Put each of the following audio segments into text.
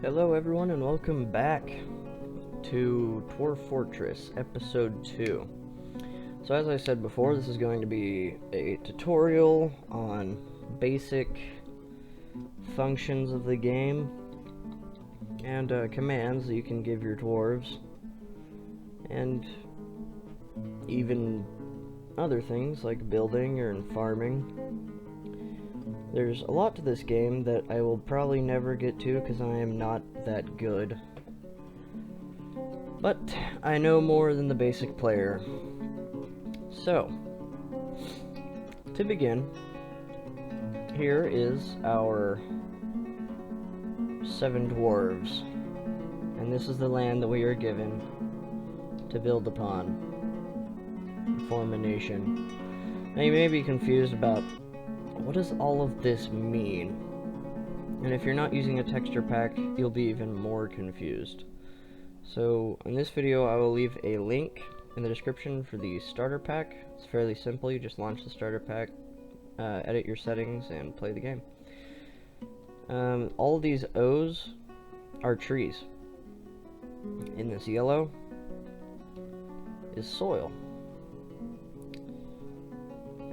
Hello everyone and welcome back to Dwarf Fortress episode 2. So as I said before, this is going to be a tutorial on basic functions of the game and commands that you can give your dwarves and even other things like building or farming. There's a lot to this game that I will probably never get to because I am not that good. But I know more than the basic player. So, to begin, here is our 7 dwarves. And this is the land that we are given to build upon and form a nation. Now you may be confused about what does all of this mean? And if you're not using a texture pack, you'll be even more confused. So, in this video, I will leave a link in the description for the starter pack. It's fairly simple. You just launch the starter pack, edit your settings, and play the game. All of these O's are trees. In this yellow is soil.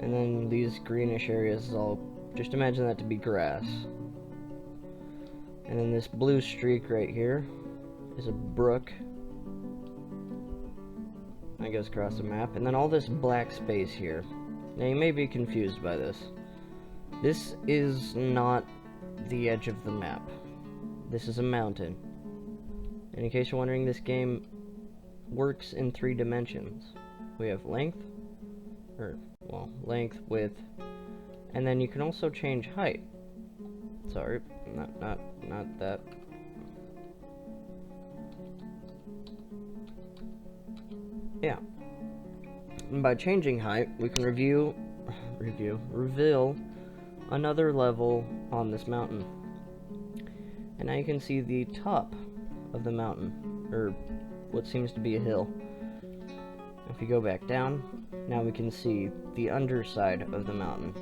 And then these greenish areas is all, just imagine that to be grass. And then this blue streak right here is a brook. That goes across the map. And then all this black space here. Now you may be confused by this. This is not the edge of the map. This is a mountain. And in case you're wondering, this game works in 3 dimensions. We have length, length, width, and then you can also change height. Sorry, not that. Yeah. And by changing height, we can reveal another level on this mountain. And now you can see the top of the mountain, or what seems to be a hill. If you go back down, now we can see the underside of the mountain.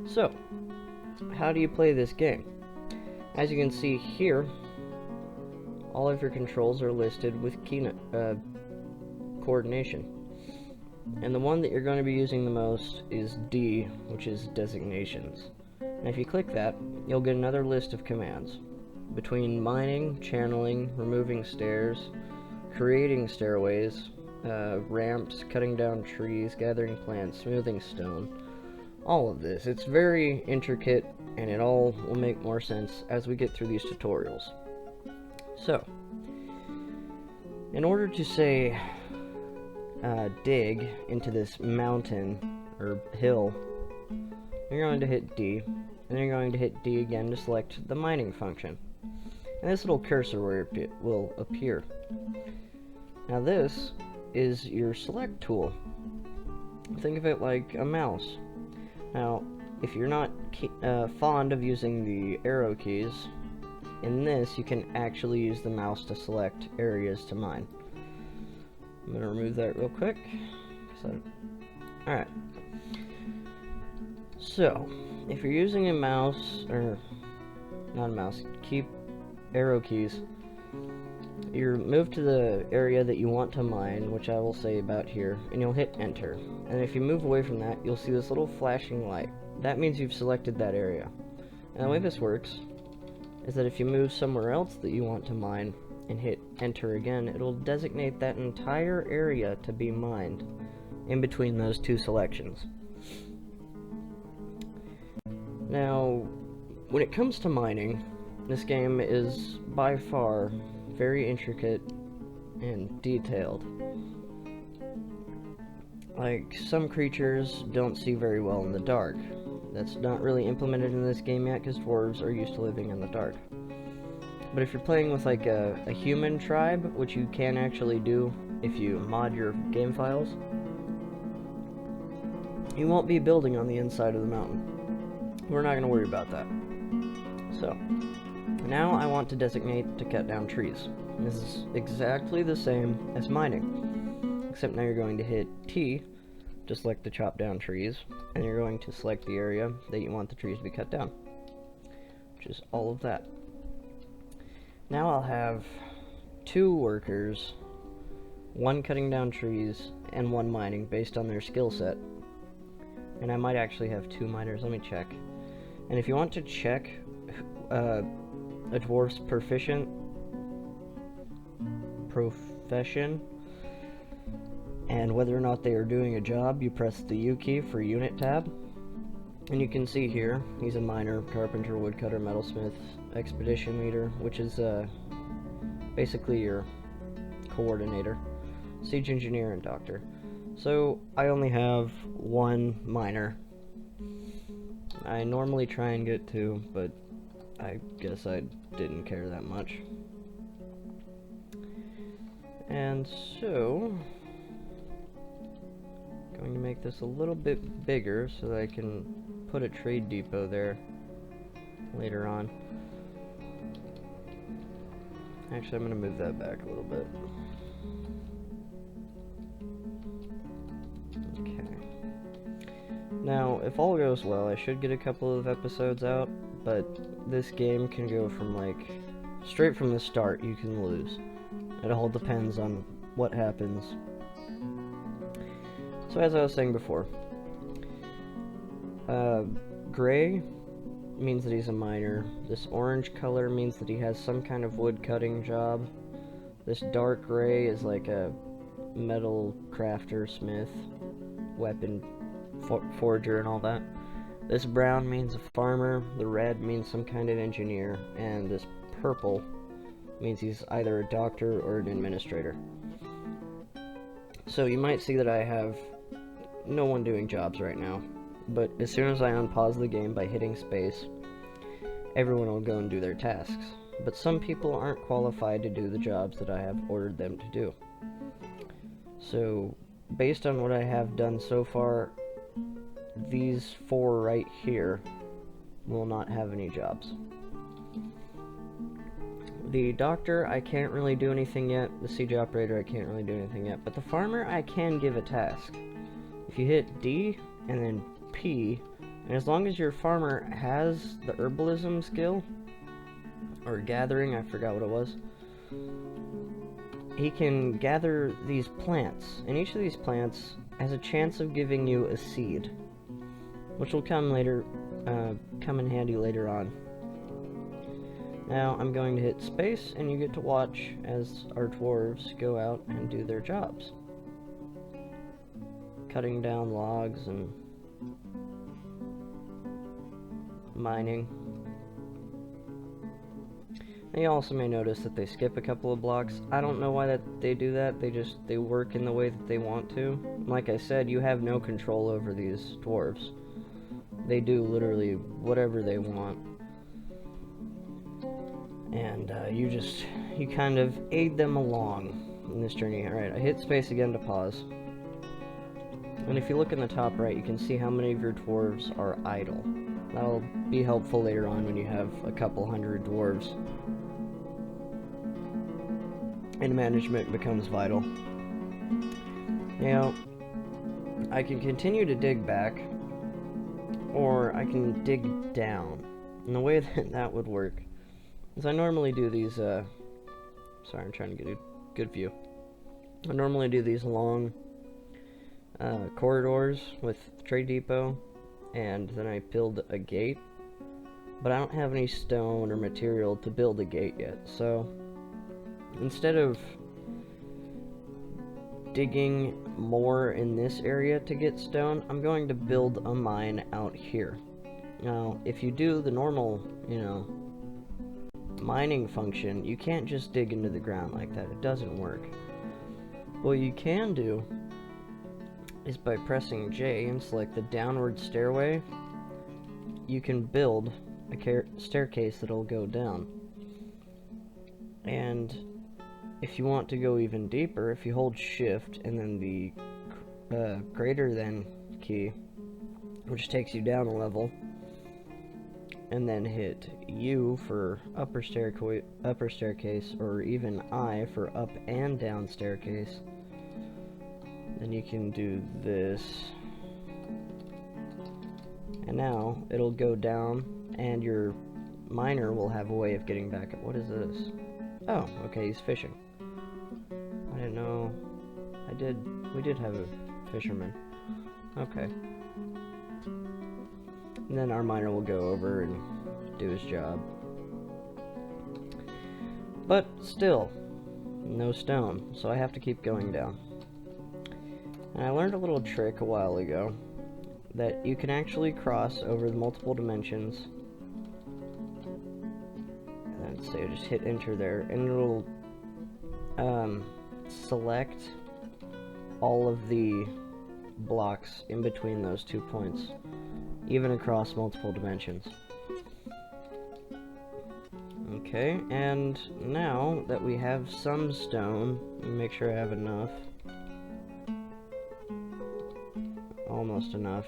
So, how do you play this game? As you can see here, all of your controls are listed with coordination. And the one that you're going to be using the most is D, which is designations. And if you click that, you'll get another list of commands. Between mining, channeling, removing stairs, creating stairways, ramps, cutting down trees, gathering plants, smoothing stone, all of this. It's very intricate, and it all will make more sense as we get through these tutorials. So, in order to say dig into this mountain or hill, you're going to hit D, and then you're going to hit D again to select the mining function. And this little cursor will appear. Now this is your select tool. Think of it like a mouse. Now, if you're not fond of using the arrow keys, in this you can actually use the mouse to select areas to mine. I'm going to remove that real quick. Alright. So, if you're using a mouse, or not a mouse, keep arrow keys, you move to the area that you want to mine, which I will say about here, and you'll hit enter. And if you move away from that, you'll see this little flashing light. That means you've selected that area. And the way this works is that if you move somewhere else that you want to mine and hit enter again, it'll designate that entire area to be mined in between those 2 selections. Now, when it comes to mining, this game is by far very intricate and detailed. Like, some creatures don't see very well in the dark. That's not really implemented in this game yet because dwarves are used to living in the dark. But if you're playing with like a human tribe, which you can actually do if you mod your game files, you won't be building on the inside of the mountain. We're not going to worry about that. So, now I want to designate to cut down trees. This is exactly the same as mining, except now you're going to hit T to select the chop down trees, and you're going to select the area that you want the trees to be cut down, which is all of that. Now I'll have 2 workers, 1 cutting down trees, and 1 mining based on their skill set. And I might actually have 2 miners, let me check. And if you want to check a dwarf's profession, and whether or not they are doing a job, you press the U key for unit tab. And you can see here, he's a miner, carpenter, woodcutter, metalsmith, expedition leader, which is basically your coordinator, siege engineer, and doctor. So I only have 1 miner. I normally try and get 2, but I guess I didn't care that much. And so, going to make this a little bit bigger so that I can put a trade depot there later on. Actually, I'm going to move that back a little bit. Okay. Now, if all goes well, I should get a couple of episodes out, but this game can go from, like, straight from the start, you can lose. It all depends on what happens. So as I was saying before, gray means that he's a miner. This orange color means that he has some kind of wood cutting job. This dark gray is like a metal crafter, smith, weapon forger, and all that. This brown means a farmer, the red means some kind of engineer, and this purple means he's either a doctor or an administrator. So you might see that I have no one doing jobs right now, but as soon as I unpause the game by hitting space, everyone will go and do their tasks. But some people aren't qualified to do the jobs that I have ordered them to do. So, based on what I have done so far, these 4 right here will not have any jobs. The doctor, I can't really do anything yet. The siege operator, I can't really do anything yet. But the farmer, I can give a task. If you hit D and then P, and as long as your farmer has the herbalism skill, or gathering, I forgot what it was, he can gather these plants. And each of these plants has a chance of giving you a seed, which will come in handy later on. Now I'm going to hit space, and you get to watch as our dwarves go out and do their jobs. Cutting down logs and mining. And you also may notice that they skip a couple of blocks. I don't know why they do that. They work in the way that they want to. Like I said, you have no control over these dwarves. They do literally whatever they want. And you kind of aid them along in this journey. Alright, I hit space again to pause. And if you look in the top right, you can see how many of your dwarves are idle. That'll be helpful later on when you have a couple hundred dwarves. And management becomes vital. Now, I can continue to dig back, or I can dig down. And the way that would work is I normally do these, sorry, I'm trying to get a good view. I normally do these long corridors with trade depot, and then I build a gate, but I don't have any stone or material to build a gate yet, so instead of digging more in this area to get stone, I'm going to build a mine out here. Now, if you do the normal, mining function, you can't just dig into the ground like that. It doesn't work. What you can do is by pressing J and select the downward stairway, you can build a staircase that'll go down. And if you want to go even deeper, if you hold shift and then the greater than key, which takes you down a level, and then hit U for upper staircase, or even I for up and down staircase, then you can do this. And now it'll go down, and your miner will have a way of getting back up. What is this? Oh, okay, he's fishing. I didn't know. We did have a fisherman. Okay. And then our miner will go over and do his job. But still, no stone, so I have to keep going down. And I learned a little trick a while ago that you can actually cross over the multiple dimensions. And then say just hit enter there, and it'll select all of the blocks in between those 2 points, even across multiple dimensions. Okay, and now that we have some stone, let me make sure I have enough. Almost enough.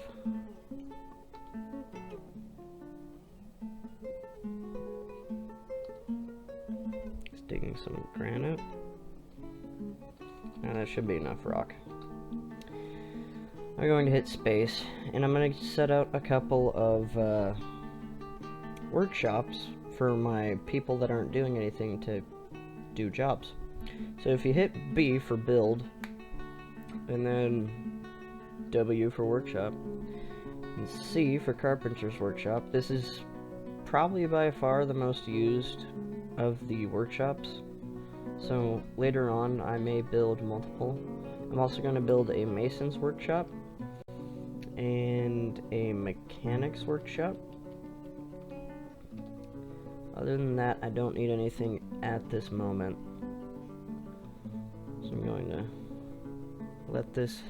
Just digging some granite. And that should be enough rock. I'm going to hit space, and I'm going to set out a couple of workshops for my people that aren't doing anything to do jobs. So if you hit B for build, and then W for workshop, and C for carpenter's workshop, this is probably by far the most used of the workshops. So later on I may build multiple. I'm also going to build a mason's workshop and a mechanic's workshop. Other than that, I don't need anything at this moment. So I'm going to let this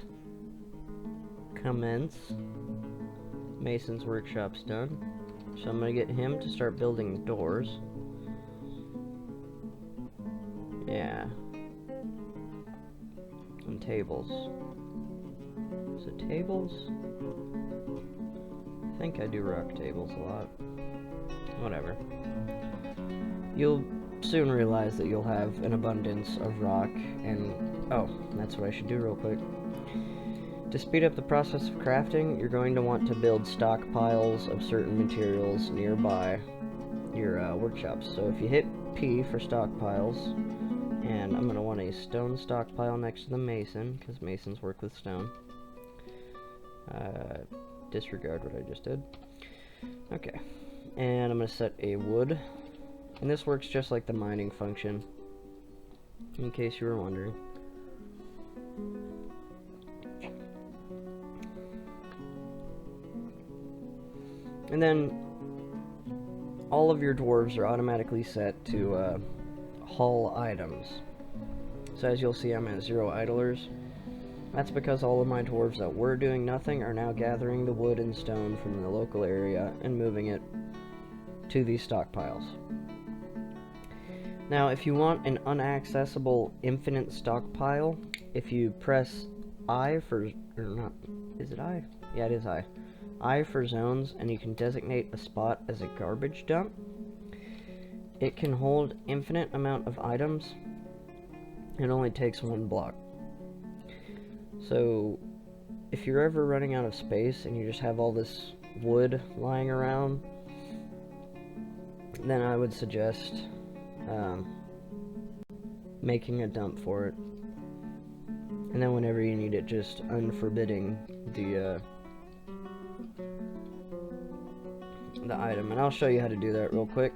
commence. Mason's workshop's done. So I'm going to get him to start building doors. Yeah. And tables. So tables? I think I do rock tables a lot. Whatever. You'll soon realize that you'll have an abundance of rock, and oh, that's what I should do real quick. To speed up the process of crafting, you're going to want to build stockpiles of certain materials nearby your workshops. So if you hit P for stockpiles, and I'm going to want a stone stockpile next to the mason, because masons work with stone. Disregard what I just did. Okay. And I'm going to set a wood. And this works just like the mining function, in case you were wondering. And then all of your dwarves are automatically set to haul items. So as you'll see, I'm at 0 idlers. That's because all of my dwarves that were doing nothing are now gathering the wood and stone from the local area and moving it to these stockpiles. Now, if you want an unaccessible infinite stockpile, if you press I for, or not, is it I? Yeah, it is I. I for zones, and you can designate a spot as a garbage dump. It can hold infinite amount of items. It only takes 1 block. So, if you're ever running out of space and you just have all this wood lying around, then I would suggest making a dump for it. And then whenever you need it, just unforbidding the item. And I'll show you how to do that real quick.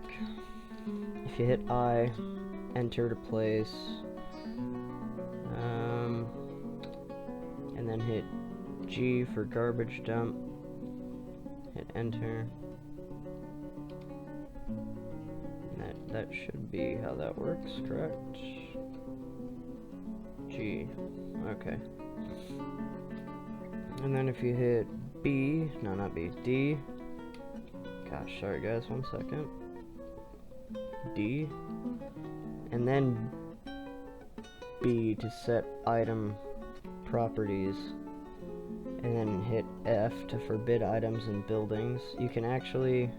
If you hit I, enter to place, and then hit G for garbage dump, hit enter. And that should be how that works, correct? G, okay. And then if you hit B, no, not B, D, gosh, sorry guys, 1 second. D, and then B to set item properties, and then hit F to forbid items in buildings. You can actually,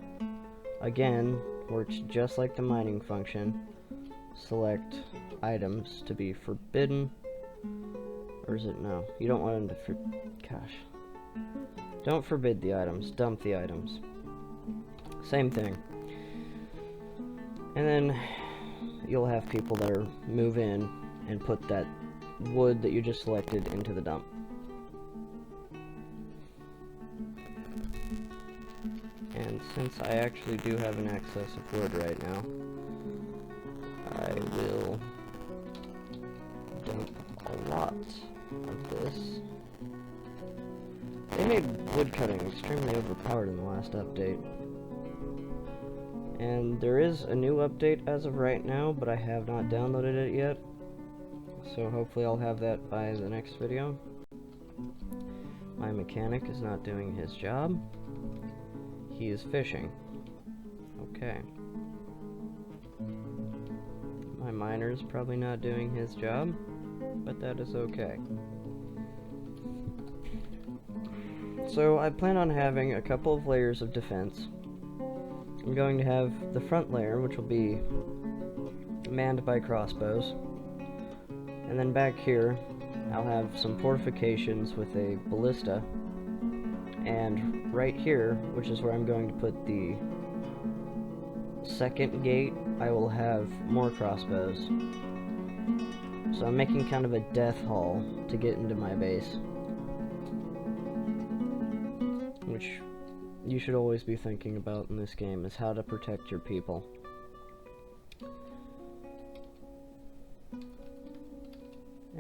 again, works just like the mining function, select items to be forbidden, or is it no? You don't want them to gosh. Don't forbid the items, dump the items. Same thing. And then you'll have people that are move in and put that wood that you just selected into the dump. And since I actually do have an excess of wood right now, I will dump a lot of this. They made woodcutting extremely overpowered in the last update. And there is a new update as of right now, but I have not downloaded it yet. So hopefully I'll have that by the next video. My mechanic is not doing his job. He is fishing. Okay. My miner is probably not doing his job, but that is okay. So I plan on having a couple of layers of defense. I'm going to have the front layer, which will be manned by crossbows. And then back here, I'll have some fortifications with a ballista. And right here, which is where I'm going to put the second gate, I will have more crossbows. So I'm making kind of a death hall to get into my base. Which you should always be thinking about in this game, is how to protect your people.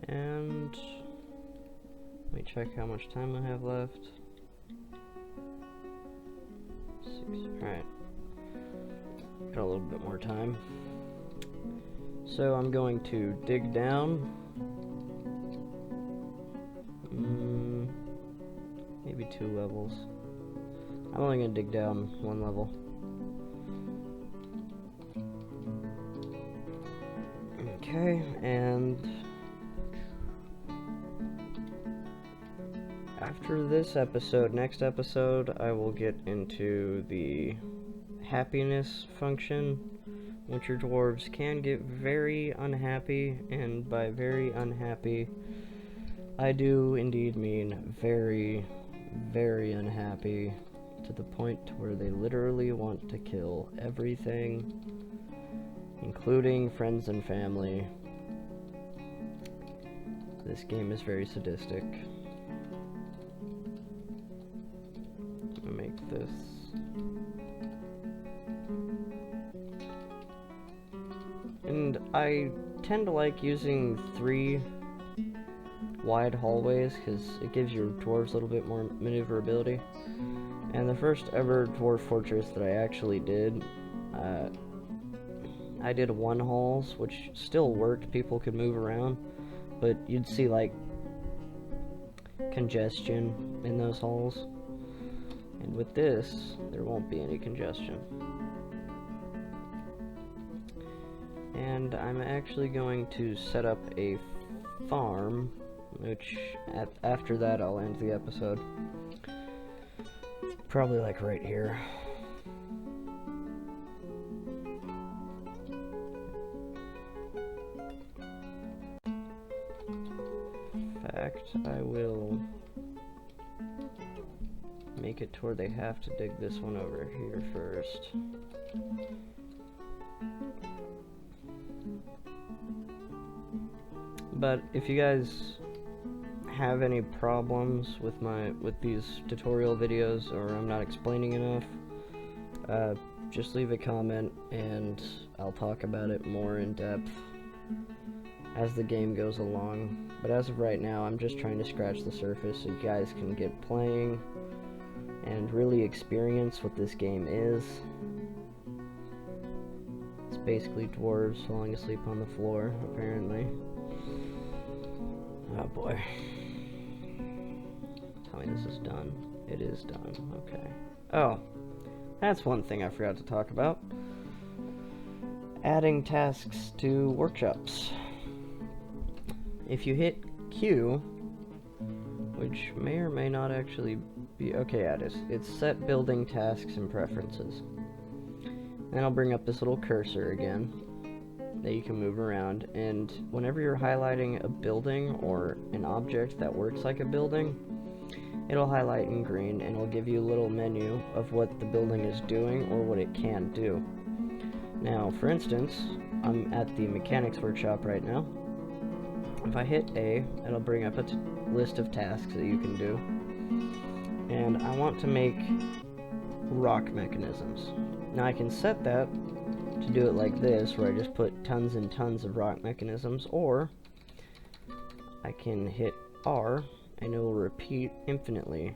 And let me check how much time I have left. 6. Alright. Got a little bit more time. So I'm going to dig down. Maybe 2 levels. I'm only going to dig down 1 level. Okay, and after this episode, next episode, I will get into the happiness function, which your dwarves can get very unhappy, and by very unhappy, I do indeed mean very, very unhappy, to the point where they literally want to kill everything, including friends and family. This game is very sadistic. I'm gonna make this. And I tend to like using 3 wide hallways because it gives your dwarves a little bit more maneuverability. And the first ever Dwarf Fortress that I actually did, I did 1 halls, which still worked, people could move around, but you'd see like congestion in those halls. And with this, there won't be any congestion. And I'm actually going to set up a farm, which after that I'll end the episode. Probably like right here. In fact, I will make it to where they have to dig this one over here first. But if you guys have any problems with these tutorial videos, or I'm not explaining enough, just leave a comment and I'll talk about it more in depth as the game goes along. But as of right now, I'm just trying to scratch the surface so you guys can get playing and really experience what this game is. It's basically dwarves falling asleep on the floor, apparently. Oh boy. Tell me this is done. It is done. Okay. Oh, that's one thing I forgot to talk about. Adding tasks to workshops. If you hit Q, which may or may not actually be... Okay, yeah, it's set building tasks and preferences. Then I'll bring up this little cursor again that you can move around, and whenever you're highlighting a building or an object that works like a building, it'll highlight in green and it'll give you a little menu of what the building is doing or what it can do. Now, for instance, I'm at the mechanics workshop right now. If I hit A, it'll bring up a list of tasks that you can do. And I want to make rock mechanisms. Now I can set that to do it like this, where I just put tons and tons of rock mechanisms, or I can hit R and it will repeat infinitely.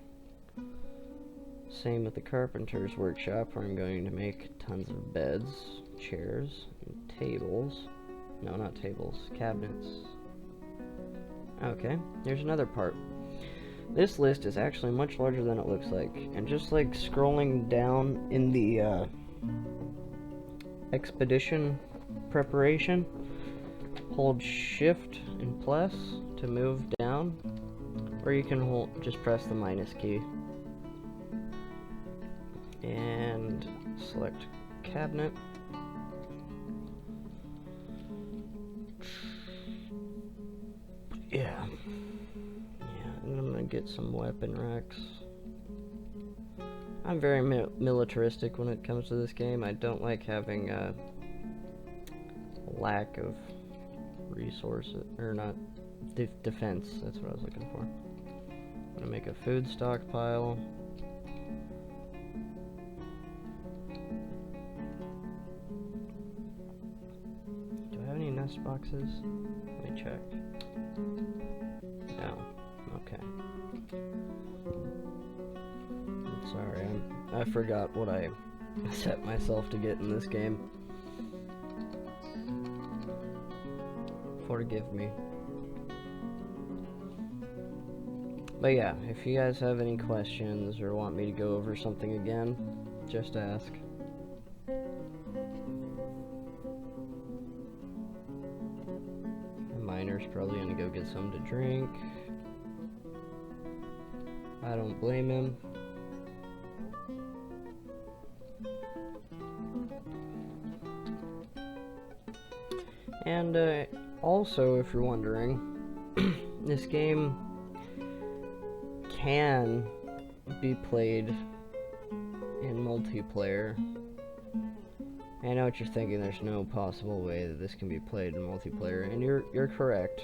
Same with the carpenter's workshop, where I'm going to make tons of beds, chairs, and tables. No, not tables, cabinets. Okay, here's another part. This list is actually much larger than it looks like, and just like scrolling down in the expedition preparation, hold shift and plus to move down, or you can just press the minus key and select cabinet. Yeah, and I'm gonna get some weapon racks. I'm very militaristic when it comes to this game. I don't like having a lack of resources, or not, defense, that's what I was looking for. I'm gonna make a food stockpile. Do I have any nest boxes? Let me check. No. Okay. Sorry, I forgot what I set myself to get in this game. Forgive me. But yeah, if you guys have any questions or want me to go over something again, just ask. The miner's probably gonna go get some to drink. I don't blame him. And also, if you're wondering, this game can be played in multiplayer. I know what you're thinking, there's no possible way that this can be played in multiplayer, and you're correct.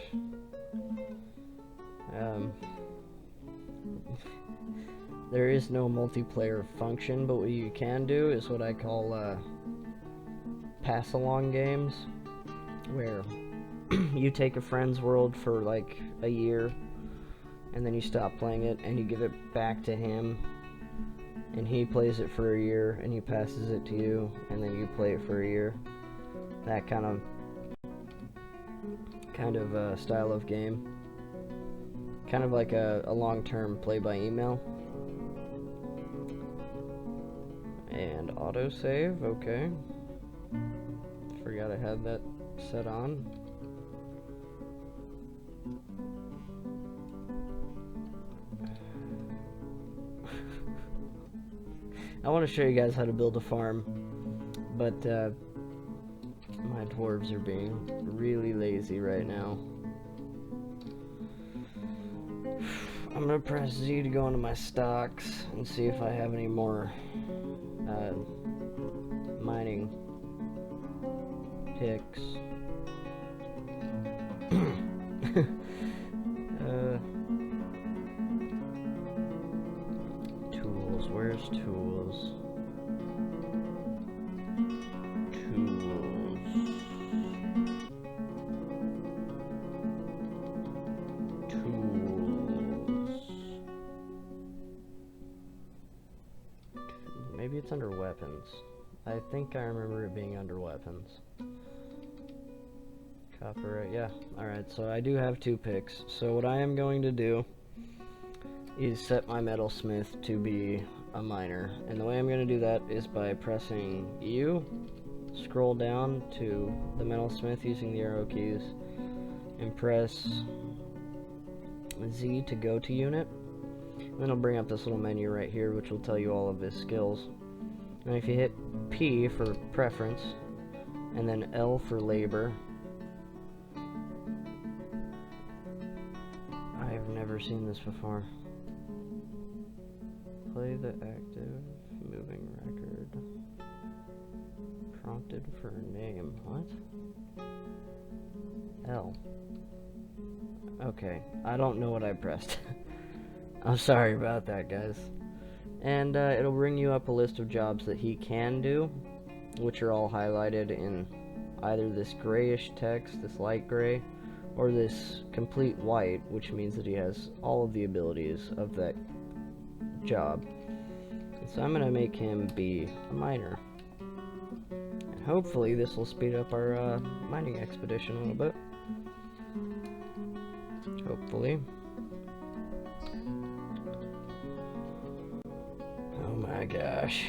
There is no multiplayer function, but what you can do is what I call pass-along games, where you take a friend's world for like a year, and then you stop playing it, and you give it back to him, and he plays it for a year, and he passes it to you, and then you play it for a year. That kind of style of game. Kind of like a long-term play by email. And autosave, okay. Forgot I had that set on. I want to show you guys how to build a farm, but my dwarves are being really lazy right now. I'm gonna press Z to go into my stocks and see if I have any more mining picks. Tools, where's tools? Maybe it's under weapons. I think I remember it being under weapons. Copyright, yeah. Alright, so I do have 2 picks. So what I am going to do is set my metalsmith to be a miner. And the way I'm going to do that is by pressing U, scroll down to the metalsmith using the arrow keys, and press Z to go to unit. And then it'll bring up this little menu right here, which will tell you all of his skills. And if you hit P for preference, and then L for labor, I've never seen this before. Play the active moving record. prompted for a name. What? L. Okay, I don't know what I pressed. I'm sorry about that, guys. And it'll bring you up a list of jobs that he can do, which are all highlighted in either this grayish text, this light gray, or this complete white, which means that he has all of the abilities of that job. And so I'm going to make him be a miner. And hopefully this will speed up our mining expedition a little bit. Hopefully. Oh my gosh.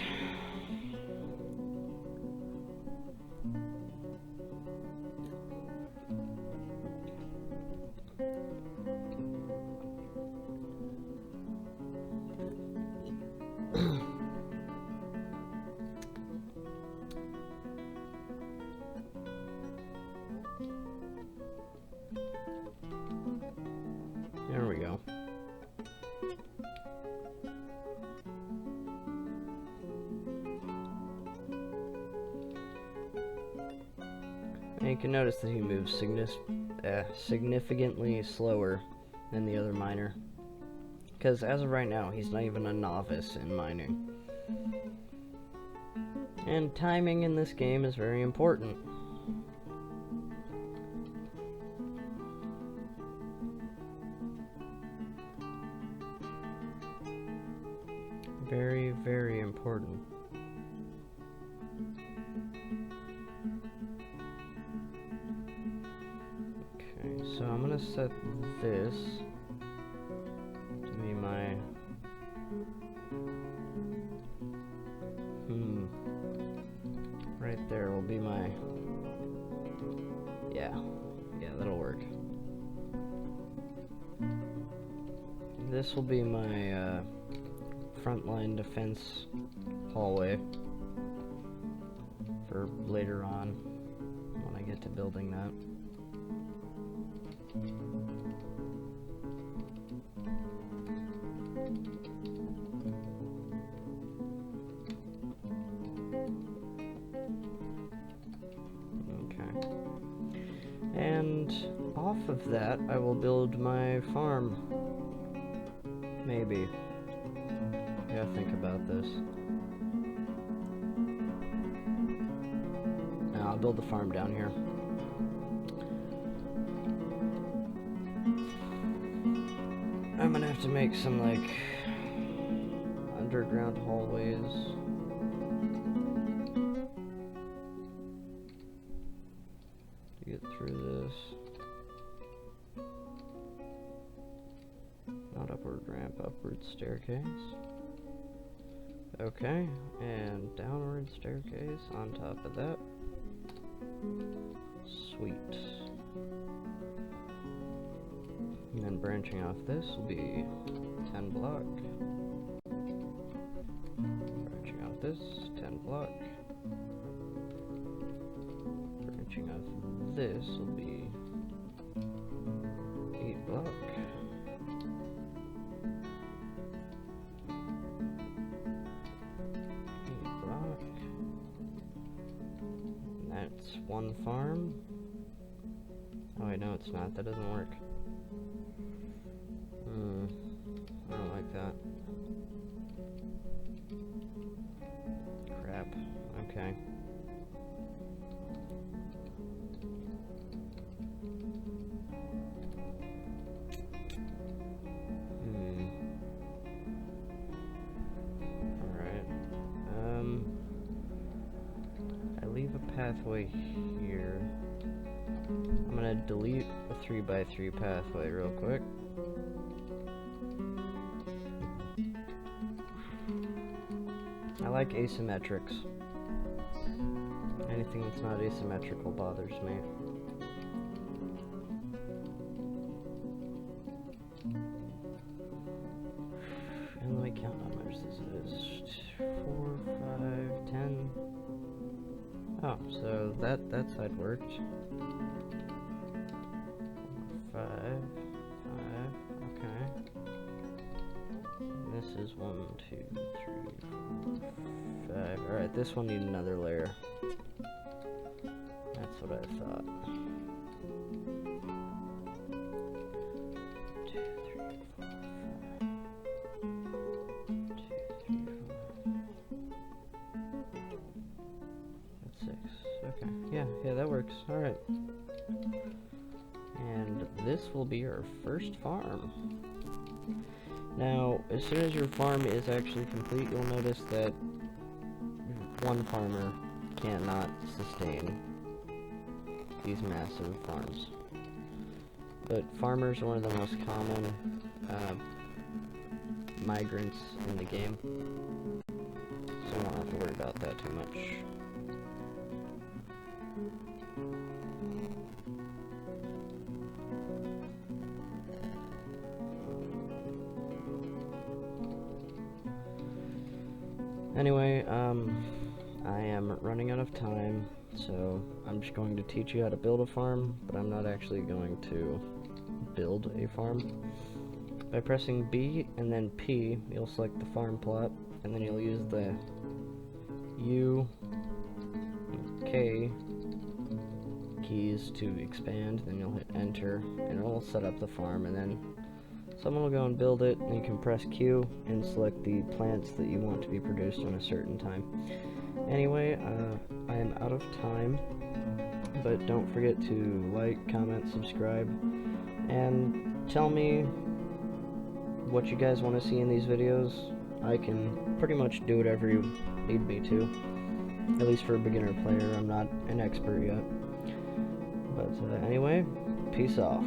There we go. And you can notice that he moves significantly slower than the other miner. Because as of right now, he's not even a novice in mining. And timing in this game is very important. Very, very important. Okay, so I'm gonna set this to be my right there will be my yeah, that'll work. This will be my frontline defense hallway for later on when I get to building that. Okay. And off of that, I will build my farm. Maybe. I gotta think about this. No, I'll build the farm down here. I'm gonna have to make some, like, underground hallways. To get through this. Not upward ramp, upward staircase. Okay, and downward staircase on top of that. Sweet. And then branching off this will be 10 block. Branching off this, 10 block. Branching off this will be 8 block. That's one farm. Oh wait, no it's not. That doesn't work. I don't like that. Crap. Okay. Alright. I leave a pathway here. I'm gonna delete a 3x3 pathway real quick. I like asymmetrics. Anything that's not asymmetrical bothers me. And let me count how much this is. 4, 5, 10. Oh, so that side worked. 5, 5, okay. This is 1, 2, 3, 4, 5. Alright, this will need another layer. That's what I thought. 2, 3, 4, 5. 2, 3, 4. That's 6. Okay. Yeah, that works. Alright. And this will be our first farm. Now, as soon as your farm is actually complete, you'll notice that one farmer cannot sustain these massive farms. But farmers are one of the most common migrants in the game, so I don't have to worry about that too much. Anyway, I am running out of time, so I'm just going to teach you how to build a farm, but I'm not actually going to build a farm. By pressing B and then P, you'll select the farm plot, and then you'll use the U and K keys to expand, then you'll hit enter, and it'll set up the farm, and then someone will go and build it, and you can press Q and select the plants that you want to be produced on a certain time. Anyway, I am out of time, but don't forget to like, comment, subscribe, and tell me what you guys want to see in these videos. I can pretty much do whatever you need me to, at least for a beginner player. I'm not an expert yet. But anyway, peace off.